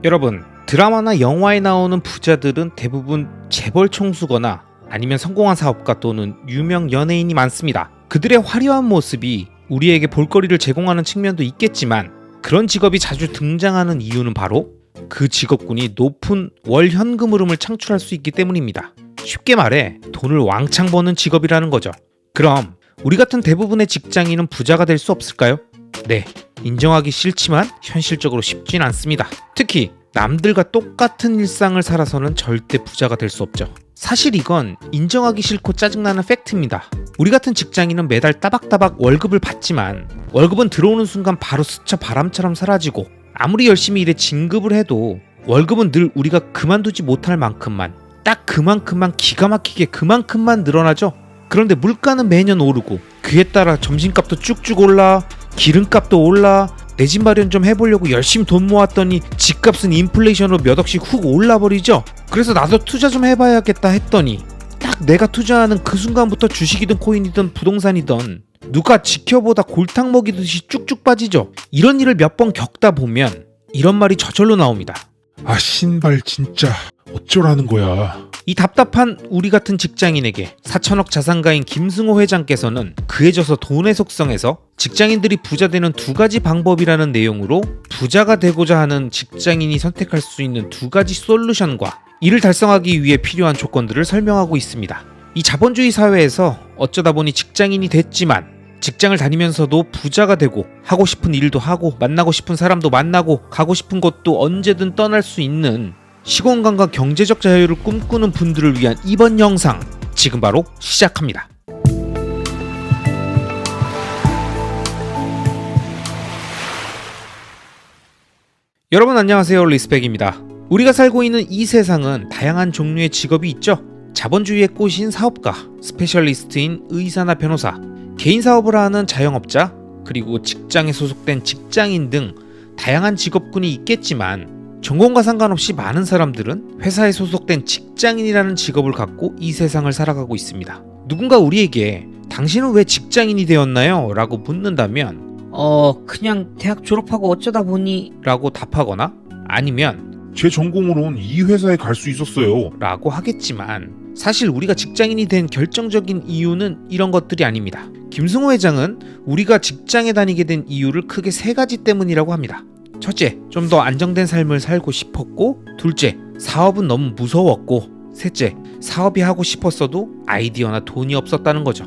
여러분, 드라마나 영화에 나오는 부자들은 대부분 재벌 총수거나 아니면 성공한 사업가 또는 유명 연예인이 많습니다. 그들의 화려한 모습이 우리에게 볼거리를 제공하는 측면도 있겠지만 그런 직업이 자주 등장하는 이유는 바로 그 직업군이 높은 월 현금 흐름을 창출할 수 있기 때문입니다. 쉽게 말해 돈을 왕창 버는 직업이라는 거죠. 그럼 우리 같은 대부분의 직장인은 부자가 될 수 없을까요? 네, 인정하기 싫지만 현실적으로 쉽진 않습니다. 특히 남들과 똑같은 일상을 살아서는 절대 부자가 될 수 없죠. 사실 이건 인정하기 싫고 짜증나는 팩트입니다. 우리 같은 직장인은 매달 따박따박 월급을 받지만 월급은 들어오는 순간 바로 스쳐 바람처럼 사라지고 아무리 열심히 일해 진급을 해도 월급은 늘 우리가 그만두지 못할 만큼만 딱 그만큼만 기가 막히게 그만큼만 늘어나죠. 그런데 물가는 매년 오르고 그에 따라 점심값도 쭉쭉 올라 기름값도 올라 내 집 마련 좀 해보려고 열심히 돈 모았더니 집값은 인플레이션으로 몇 억씩 훅 올라버리죠. 그래서 나도 투자 좀 해봐야겠다 했더니 딱 내가 투자하는 그 순간부터 주식이든 코인이든 부동산이든 누가 지켜보다 골탕 먹이듯이 쭉쭉 빠지죠. 이런 일을 몇 번 겪다 보면 이런 말이 저절로 나옵니다. 아 신발 진짜 어쩌라는 거야. 이 답답한 우리 같은 직장인에게 4천억 자산가인 김승호 회장께서는 그해져서 돈의 속성에서 직장인들이 부자 되는 두 가지 방법이라는 내용으로 부자가 되고자 하는 직장인이 선택할 수 있는 두 가지 솔루션과 이를 달성하기 위해 필요한 조건들을 설명하고 있습니다. 이 자본주의 사회에서 어쩌다 보니 직장인이 됐지만 직장을 다니면서도 부자가 되고 하고 싶은 일도 하고 만나고 싶은 사람도 만나고 가고 싶은 곳도 언제든 떠날 수 있는 시공간과 경제적 자유를 꿈꾸는 분들을 위한 이번 영상 지금 바로 시작합니다. 여러분 안녕하세요, 리스펙입니다. 우리가 살고 있는 이 세상은 다양한 종류의 직업이 있죠. 자본주의의 꽃인 사업가, 스페셜리스트인 의사나 변호사, 개인 사업을 하는 자영업자, 그리고 직장에 소속된 직장인 등 다양한 직업군이 있겠지만 전공과 상관없이 많은 사람들은 회사에 소속된 직장인이라는 직업을 갖고 이 세상을 살아가고 있습니다. 누군가 우리에게 당신은 왜 직장인이 되었나요? 라고 묻는다면 그냥 대학 졸업하고 어쩌다 보니 라고 답하거나 아니면 제 전공으론 이 회사에 갈 수 있었어요. 라고 하겠지만 사실 우리가 직장인이 된 결정적인 이유는 이런 것들이 아닙니다. 김승호 회장은 우리가 직장에 다니게 된 이유를 크게 세 가지 때문이라고 합니다. 첫째, 좀 더 안정된 삶을 살고 싶었고, 둘째, 사업은 너무 무서웠고, 셋째, 사업이 하고 싶었어도 아이디어나 돈이 없었다는 거죠.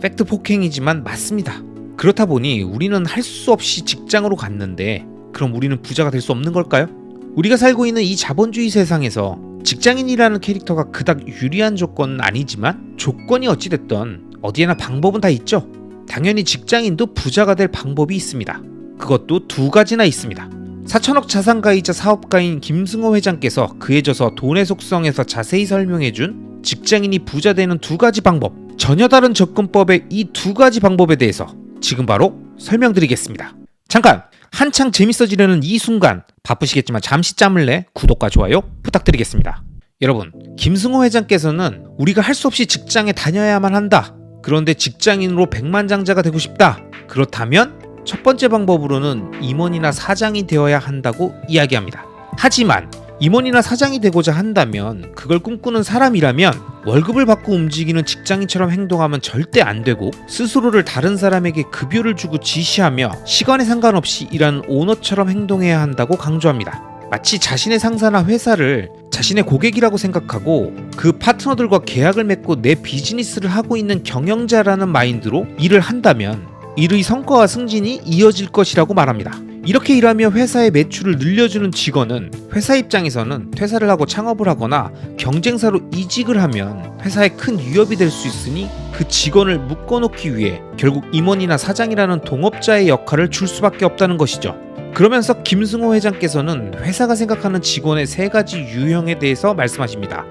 팩트 폭행이지만 맞습니다. 그렇다 보니 우리는 할 수 없이 직장으로 갔는데 그럼 우리는 부자가 될 수 없는 걸까요? 우리가 살고 있는 이 자본주의 세상에서 직장인이라는 캐릭터가 그닥 유리한 조건은 아니지만 조건이 어찌됐든 어디에나 방법은 다 있죠. 당연히 직장인도 부자가 될 방법이 있습니다. 그것도 두 가지나 있습니다. 4천억 자산가이자 사업가인 김승호 회장께서 그해져서 돈의 속성에서 자세히 설명해준 직장인이 부자 되는 두 가지 방법, 전혀 다른 접근법의 이 두 가지 방법에 대해서 지금 바로 설명드리겠습니다. 잠깐! 한창 재밌어지려는 이 순간 바쁘시겠지만 잠시 짬을 내 구독과 좋아요 부탁드리겠습니다. 여러분, 김승호 회장께서는 우리가 할 수 없이 직장에 다녀야만 한다. 그런데 직장인으로 백만장자가 되고 싶다. 그렇다면 첫 번째 방법으로는 임원이나 사장이 되어야 한다고 이야기합니다. 하지만 임원이나 사장이 되고자 한다면 그걸 꿈꾸는 사람이라면 월급을 받고 움직이는 직장인처럼 행동하면 절대 안 되고 스스로를 다른 사람에게 급여를 주고 지시하며 시간에 상관없이 일하는 오너처럼 행동해야 한다고 강조합니다. 마치 자신의 상사나 회사를 자신의 고객이라고 생각하고 그 파트너들과 계약을 맺고 내 비즈니스를 하고 있는 경영자라는 마인드로 일을 한다면 일의 성과와 승진이 이어질 것이라고 말합니다. 이렇게 일하며 회사의 매출을 늘려주는 직원은 회사 입장에서는 퇴사를 하고 창업을 하거나 경쟁사로 이직을 하면 회사에 큰 위협이 될 수 있으니 그 직원을 묶어놓기 위해 결국 임원이나 사장이라는 동업자의 역할을 줄 수밖에 없다는 것이죠. 그러면서 김승호 회장께서는 회사가 생각하는 직원의 세 가지 유형에 대해서 말씀하십니다.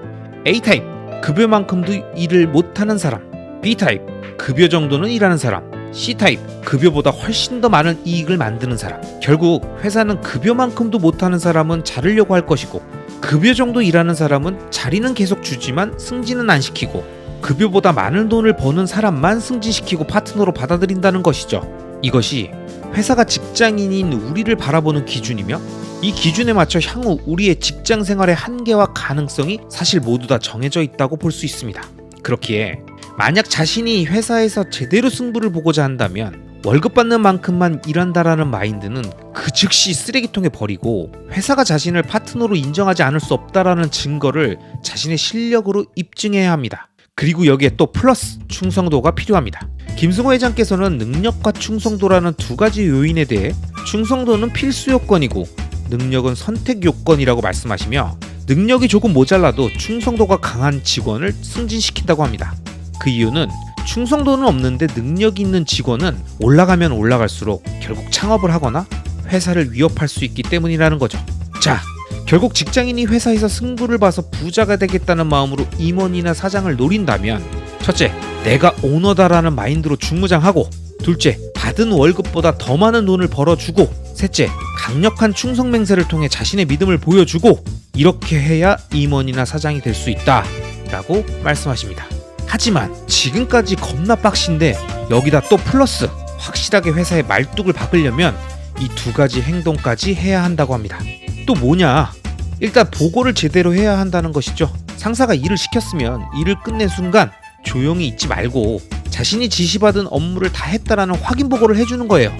A타입, 급여만큼도 일을 못하는 사람. B타입, 급여 정도는 일하는 사람. C타입, 급여보다 훨씬 더 많은 이익을 만드는 사람. 결국 회사는 급여만큼도 못하는 사람은 자르려고 할 것이고 급여 정도 일하는 사람은 자리는 계속 주지만 승진은 안 시키고 급여보다 많은 돈을 버는 사람만 승진시키고 파트너로 받아들인다는 것이죠. 이것이 회사가 직장인인 우리를 바라보는 기준이며 이 기준에 맞춰 향후 우리의 직장 생활의 한계와 가능성이 사실 모두 다 정해져 있다고 볼 수 있습니다. 그렇기에 만약 자신이 회사에서 제대로 승부를 보고자 한다면 월급 받는 만큼만 일한다라는 마인드는 그 즉시 쓰레기통에 버리고 회사가 자신을 파트너로 인정하지 않을 수 없다라는 증거를 자신의 실력으로 입증해야 합니다. 그리고 여기에 또 플러스 충성도가 필요합니다. 김승호 회장께서는 능력과 충성도라는 두 가지 요인에 대해 충성도는 필수 요건이고 능력은 선택 요건이라고 말씀하시며 능력이 조금 모자라도 충성도가 강한 직원을 승진시킨다고 합니다. 그 이유는 충성도는 없는데 능력이 있는 직원은 올라가면 올라갈수록 결국 창업을 하거나 회사를 위협할 수 있기 때문이라는 거죠. 자, 결국 직장인이 회사에서 승부를 봐서 부자가 되겠다는 마음으로 임원이나 사장을 노린다면 첫째, 내가 오너다라는 마인드로 중무장하고 둘째, 받은 월급보다 더 많은 돈을 벌어주고 셋째, 강력한 충성 맹세를 통해 자신의 믿음을 보여주고 이렇게 해야 임원이나 사장이 될 수 있다 라고 말씀하십니다. 하지만 지금까지 겁나 빡신데 여기다 또 플러스 확실하게 회사에 말뚝을 박으려면 이 두 가지 행동까지 해야 한다고 합니다. 또 뭐냐? 일단 보고를 제대로 해야 한다는 것이죠. 상사가 일을 시켰으면 일을 끝낸 순간 조용히 있지 말고 자신이 지시받은 업무를 다 했다라는 확인 보고를 해주는 거예요.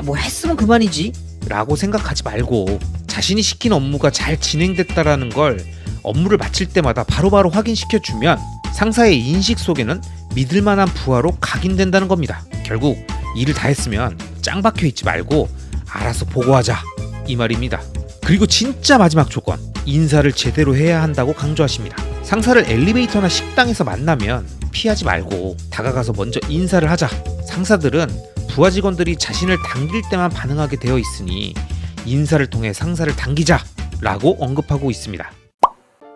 뭐 했으면 그만이지. 라고 생각하지 말고 자신이 시킨 업무가 잘 진행됐다라는 걸 업무를 마칠 때마다 바로바로 확인시켜주면 상사의 인식 속에는 믿을만한 부하로 각인된다는 겁니다. 결국 일을 다 했으면 짱 박혀 있지 말고 알아서 보고하자 이 말입니다. 그리고 진짜 마지막 조건, 인사를 제대로 해야 한다고 강조하십니다. 상사를 엘리베이터나 식당에서 만나면 피하지 말고 다가가서 먼저 인사를 하자. 상사들은 부하 직원들이 자신을 당길 때만 반응하게 되어 있으니 인사를 통해 상사를 당기자 라고 언급하고 있습니다.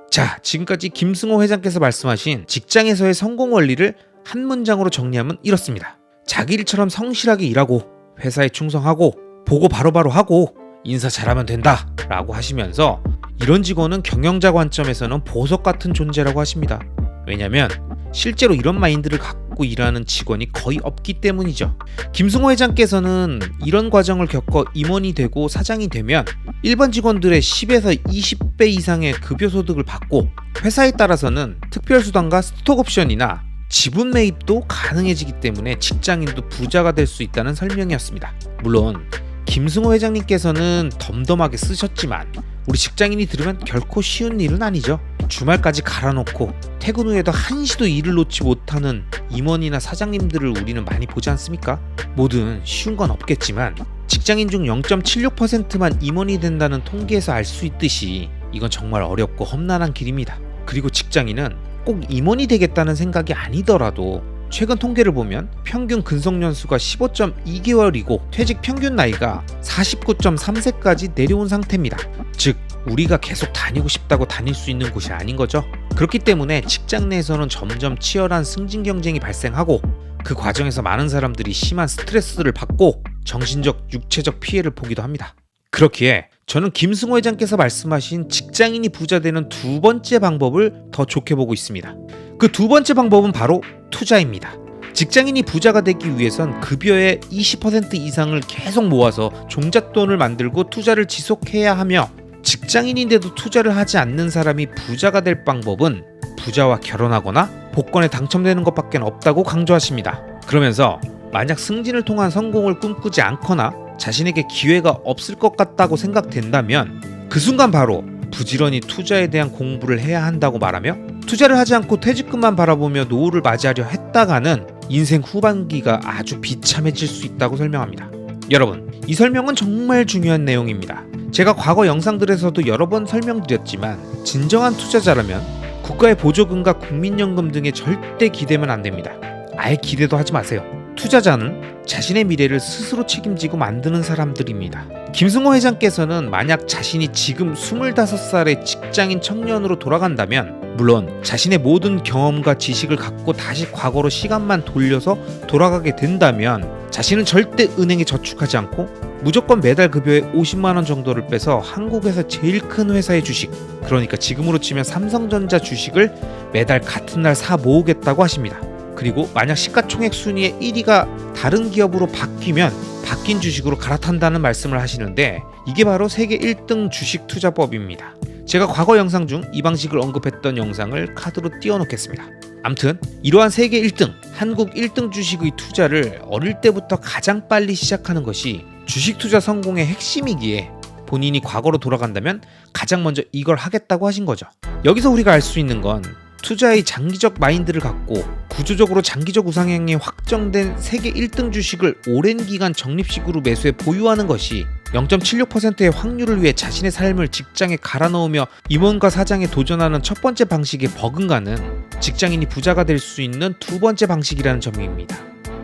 자, 지금까지 김승호 회장께서 말씀하신 직장에서의 성공 원리를 한 문장으로 정리하면 이렇습니다. 자기 일처럼 성실하게 일하고 회사에 충성하고 보고 바로바로 하고 인사 잘하면 된다 라고 하시면서 이런 직원은 경영자 관점에서는 보석 같은 존재라고 하십니다. 왜냐면 실제로 이런 마인드를 갖고 일하는 직원이 거의 없기 때문이죠. 김승호 회장께서는 이런 과정을 겪어 임원이 되고 사장이 되면 일반 직원들의 10에서 20배 이상의 급여 소득을 받고 회사에 따라서는 특별수당과 스톡옵션이나 지분 매입도 가능해지기 때문에 직장인도 부자가 될 수 있다는 설명이었습니다. 물론 김승호 회장님께서는 덤덤하게 쓰셨지만 우리 직장인이 들으면 결코 쉬운 일은 아니죠. 주말까지 갈아놓고 퇴근 후에도 한시도 일을 놓지 못하는 임원이나 사장님들을 우리는 많이 보지 않습니까? 뭐든 쉬운 건 없겠지만 직장인 중 0.76%만 임원이 된다는 통계에서 알 수 있듯이 이건 정말 어렵고 험난한 길입니다. 그리고 직장인은 꼭 임원이 되겠다는 생각이 아니더라도 최근 통계를 보면 평균 근속연수가 15.2개월이고 퇴직 평균 나이가 49.3세까지 내려온 상태입니다. 즉 우리가 계속 다니고 싶다고 다닐 수 있는 곳이 아닌 거죠. 그렇기 때문에 직장 내에서는 점점 치열한 승진 경쟁이 발생하고 그 과정에서 많은 사람들이 심한 스트레스를 받고 정신적, 육체적 피해를 보기도 합니다. 그렇기에 저는 김승호 회장께서 말씀하신 직장인이 부자 되는 두 번째 방법을 더 좋게 보고 있습니다. 그 두 번째 방법은 바로 투자입니다. 직장인이 부자가 되기 위해선 급여의 20% 이상을 계속 모아서 종잣돈을 만들고 투자를 지속해야 하며 직장인인데도 투자를 하지 않는 사람이 부자가 될 방법은 부자와 결혼하거나 복권에 당첨되는 것밖에 없다고 강조하십니다. 그러면서 만약 승진을 통한 성공을 꿈꾸지 않거나 자신에게 기회가 없을 것 같다고 생각된다면 그 순간 바로 부지런히 투자에 대한 공부를 해야 한다고 말하며 투자를 하지 않고 퇴직금만 바라보며 노후를 맞이하려 했다가는 인생 후반기가 아주 비참해질 수 있다고 설명합니다. 여러분, 이 설명은 정말 중요한 내용입니다. 제가 과거 영상들에서도 여러 번 설명드렸지만 진정한 투자자라면 국가의 보조금과 국민연금 등에 절대 기대면 안 됩니다. 아예 기대도 하지 마세요. 투자자는 자신의 미래를 스스로 책임지고 만드는 사람들입니다. 김승호 회장께서는 만약 자신이 지금 25살의 직장인 청년으로 돌아간다면 물론 자신의 모든 경험과 지식을 갖고 다시 과거로 시간만 돌려서 돌아가게 된다면 자신은 절대 은행에 저축하지 않고 무조건 매달 급여의 50만 원 정도를 빼서 한국에서 제일 큰 회사의 주식, 그러니까 지금으로 치면 삼성전자 주식을 매달 같은 날 사 모으겠다고 하십니다. 그리고 만약 시가총액 순위의 1위가 다른 기업으로 바뀌면 바뀐 주식으로 갈아탄다는 말씀을 하시는데 이게 바로 세계 1등 주식 투자법입니다. 제가 과거 영상 중 이 방식을 언급했던 영상을 카드로 띄워놓겠습니다. 암튼 이러한 세계 1등, 한국 1등 주식의 투자를 어릴 때부터 가장 빨리 시작하는 것이 주식 투자 성공의 핵심이기에 본인이 과거로 돌아간다면 가장 먼저 이걸 하겠다고 하신 거죠. 여기서 우리가 알 수 있는 건 투자의 장기적 마인드를 갖고 구조적으로 장기적 우상향이 확정된 세계 1등 주식을 오랜 기간 적립식으로 매수해 보유하는 것이 0.76%의 확률을 위해 자신의 삶을 직장에 갈아 넣으며 임원과 사장에 도전하는 첫 번째 방식에 버금가는 직장인이 부자가 될 수 있는 두 번째 방식이라는 점입니다.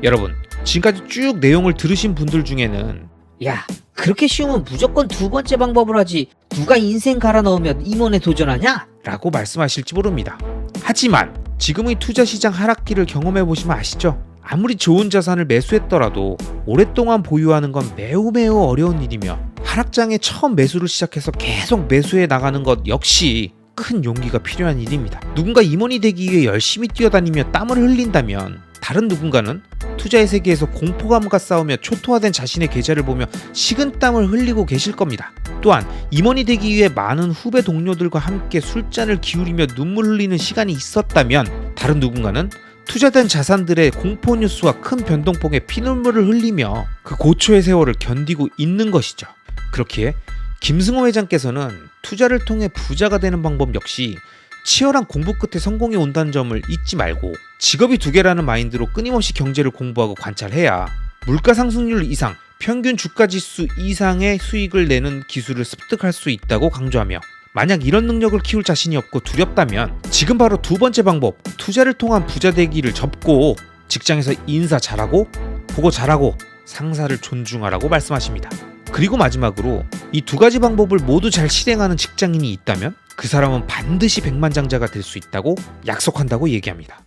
여러분, 지금까지 쭉 내용을 들으신 분들 중에는 야, 그렇게 쉬우면 무조건 두 번째 방법을 하지. 누가 인생 갈아 넣으면 임원에 도전하냐? 라고 말씀하실지 모릅니다. 하지만 지금의 투자시장 하락기를 경험해 보시면 아시죠? 아무리 좋은 자산을 매수했더라도 오랫동안 보유하는 건 매우 어려운 일이며 하락장에 처음 매수를 시작해서 계속 매수해 나가는 것 역시 큰 용기가 필요한 일입니다. 누군가 임원이 되기 위해 열심히 뛰어다니며 땀을 흘린다면 다른 누군가는 투자의 세계에서 공포감과 싸우며 초토화된 자신의 계좌를 보며 식은땀을 흘리고 계실 겁니다. 또한 임원이 되기 위해 많은 후배 동료들과 함께 술잔을 기울이며 눈물 흘리는 시간이 있었다면 다른 누군가는 투자된 자산들의 공포 뉴스와 큰 변동폭에 피눈물을 흘리며 그 고초의 세월을 견디고 있는 것이죠. 그렇기에 김승호 회장께서는 투자를 통해 부자가 되는 방법 역시 치열한 공부 끝에 성공이 온다는 점을 잊지 말고 직업이 두 개라는 마인드로 끊임없이 경제를 공부하고 관찰해야 물가 상승률 이상, 평균 주가지수 이상의 수익을 내는 기술을 습득할 수 있다고 강조하며 만약 이런 능력을 키울 자신이 없고 두렵다면 지금 바로 두 번째 방법, 투자를 통한 부자 되기를 접고 직장에서 인사 잘하고 보고 잘하고 상사를 존중하라고 말씀하십니다. 그리고 마지막으로 이 두 가지 방법을 모두 잘 실행하는 직장인이 있다면 그 사람은 반드시 백만장자가 될 수 있다고 약속한다고 얘기합니다.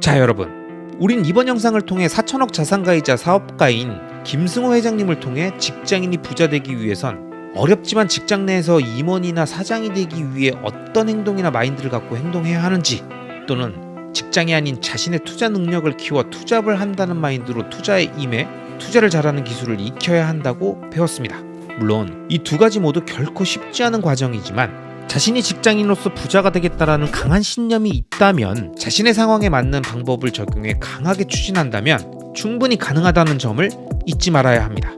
자, 여러분, 우린 이번 영상을 통해 4천억 자산가이자 사업가인 김승호 회장님을 통해 직장인이 부자 되기 위해선 어렵지만 직장 내에서 임원이나 사장이 되기 위해 어떤 행동이나 마인드를 갖고 행동해야 하는지, 또는 직장이 아닌 자신의 투자 능력을 키워 투잡을 한다는 마인드로 투자에 임해 투자를 잘하는 기술을 익혀야 한다고 배웠습니다. 물론 이 두 가지 모두 결코 쉽지 않은 과정이지만 자신이 직장인으로서 부자가 되겠다라는 강한 신념이 있다면 자신의 상황에 맞는 방법을 적용해 강하게 추진한다면 충분히 가능하다는 점을 잊지 말아야 합니다.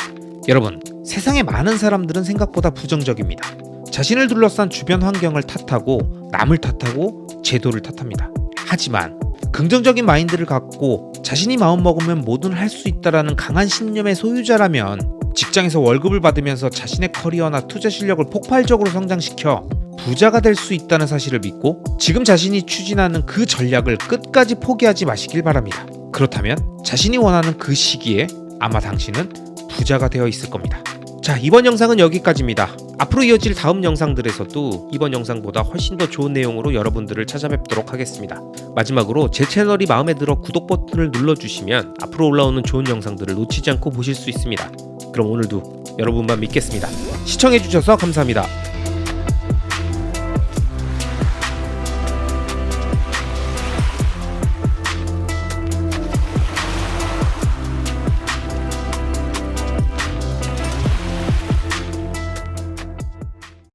여러분, 세상의 많은 사람들은 생각보다 부정적입니다. 자신을 둘러싼 주변 환경을 탓하고 남을 탓하고 제도를 탓합니다. 하지만 긍정적인 마인드를 갖고 자신이 마음먹으면 뭐든 할 수 있다라는 강한 신념의 소유자라면 직장에서 월급을 받으면서 자신의 커리어나 투자 실력을 폭발적으로 성장시켜 부자가 될 수 있다는 사실을 믿고 지금 자신이 추진하는 그 전략을 끝까지 포기하지 마시길 바랍니다. 그렇다면 자신이 원하는 그 시기에 아마 당신은 부자가 되어 있을 겁니다. 자, 이번 영상은 여기까지입니다. 앞으로 이어질 다음 영상들에서도 이번 영상보다 훨씬 더 좋은 내용으로 여러분들을 찾아뵙도록 하겠습니다. 마지막으로 제 채널이 마음에 들어 구독 버튼을 눌러주시면 앞으로 올라오는 좋은 영상들을 놓치지 않고 보실 수 있습니다. 그럼 오늘도 여러분만 믿겠습니다. 시청해주셔서 감사합니다.